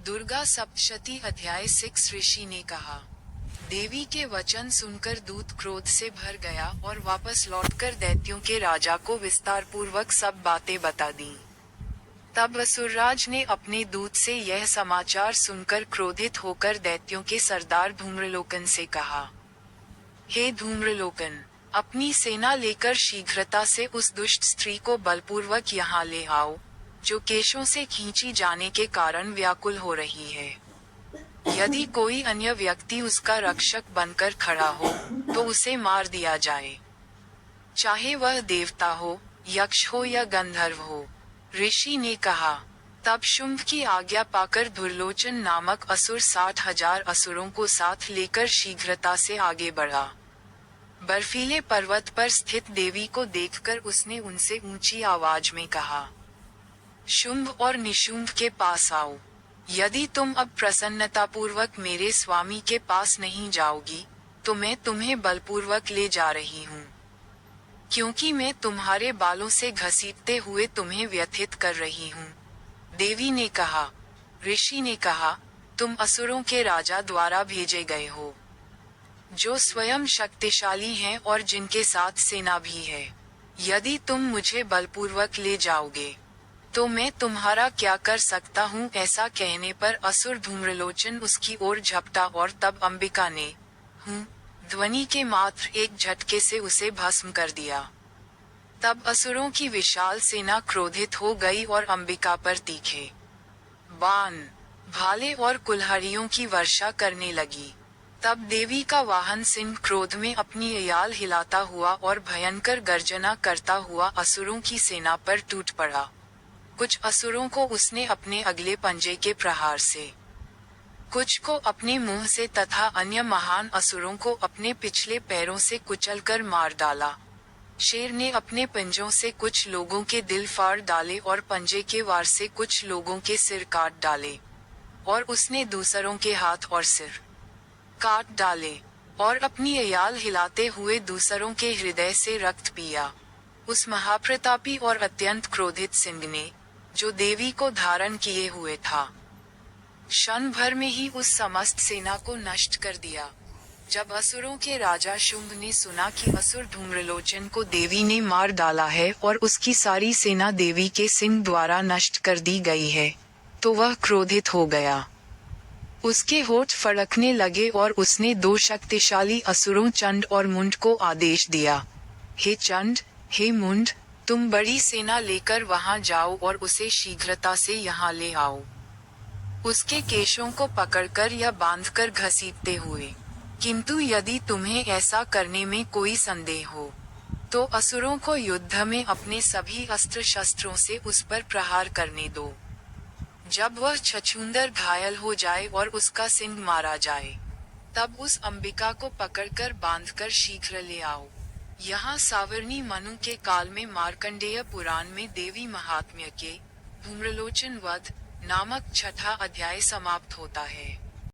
दुर्गा सप्तशती अध्याय 6 ऋषि ने कहा। देवी के वचन सुनकर दूत क्रोध से भर गया और वापस लौटकर दैत्यों के राजा को विस्तार पूर्वक सब बातें बता दी। तब असुरराज ने अपने दूत से यह समाचार सुनकर क्रोधित होकर दैत्यों के सरदार धूम्रलोकन से कहा, हे धूम्रलोकन, अपनी सेना लेकर शीघ्रता से उस दुष्ट स्त्री को बलपूर्वक यहाँ ले आओ, जो केशों से खींची जाने के कारण व्याकुल हो रही है। यदि कोई अन्य व्यक्ति उसका रक्षक बनकर खड़ा हो, तो उसे मार दिया जाए, चाहे वह देवता हो, यक्ष हो या गंधर्व हो। ऋषि ने कहा। तब शुंभ की आज्ञा पाकर दुर्लोचन नामक असुर 60,000 असुरों को साथ लेकर शीघ्रता से आगे बढ़ा। बर्फीले पर्वत पर स्थित देवी को देखकर उसने उनसे ऊंची आवाज में कहा, शुंभ और निशुंभ के पास आओ। यदि तुम अब प्रसन्नतापूर्वक मेरे स्वामी के पास नहीं जाओगी, तो मैं तुम्हें बलपूर्वक ले जा रही हूँ, क्योंकि मैं तुम्हारे बालों से घसीटते हुए तुम्हें व्यथित कर रही हूँ। देवी ने कहा। ऋषि ने कहा, तुम असुरों के राजा द्वारा भेजे गए हो, जो स्वयं शक्तिशाली हैं और जिनके साथ सेना भी है। यदि तुम मुझे बलपूर्वक ले जाओगे, तो मैं तुम्हारा क्या कर सकता हूँ। ऐसा कहने पर असुर धूम्रलोचन उसकी ओर झपटा और तब अंबिका ने हूँ ध्वनि के मात्र एक झटके से उसे भस्म कर दिया। तब असुरों की विशाल सेना क्रोधित हो गई और अंबिका पर तीखे बाण, भाले और कुल्हाड़ियों की वर्षा करने लगी। तब देवी का वाहन सिंह क्रोध में अपनी अयाल हिलाता हुआ और भयंकर गर्जना करता हुआ असुरों की सेना पर टूट पड़ा। कुछ असुरों को उसने अपने अगले पंजे के प्रहार से, कुछ को अपने मुंह से तथा अन्य महान असुरों को अपने पिछले पैरों से कुचलकर मार डाला। शेर ने अपने पंजों से कुछ लोगों के दिल फाड़ डाले और पंजे के वार से कुछ लोगों के सिर काट डाले, और उसने दूसरों के हाथ और सिर काट डाले, और अपनी अयाल हिलाते हुए दूसरों के हृदय से रक्त पिया। उस महाप्रतापी और अत्यंत क्रोधित सिंह ने, जो देवी को धारण किए हुए था, क्षण भर में ही उस समस्त सेना को नष्ट कर दिया। जब असुरों के राजा शुंभ ने सुना कि असुर धूम्रलोचन को देवी ने मार डाला है और उसकी सारी सेना देवी के सिंह द्वारा नष्ट कर दी गई है, तो वह क्रोधित हो गया। उसके होठ फड़कने लगे और उसने 2 शक्तिशाली असुरों चंड और मुंड को आदेश दिया, हे चंड, हे मुंड, तुम बड़ी सेना लेकर वहां जाओ और उसे शीघ्रता से यहाँ ले आओ, उसके केशों को पकड़कर या बांधकर घसीटते हुए। किंतु यदि तुम्हें ऐसा करने में कोई संदेह हो, तो असुरों को युद्ध में अपने सभी अस्त्र शस्त्रों से उस पर प्रहार करने दो। जब वह छछूंदर घायल हो जाए और उसका सिंग मारा जाए, तब उस अंबिका को पकड़कर बांधकर शीघ्र ले आओ। यहाँ सावर्णी मनु के काल में मार्कंडेय पुराण में देवी महात्म्य के धूम्रलोचन वध नामक 6ठा अध्याय समाप्त होता है।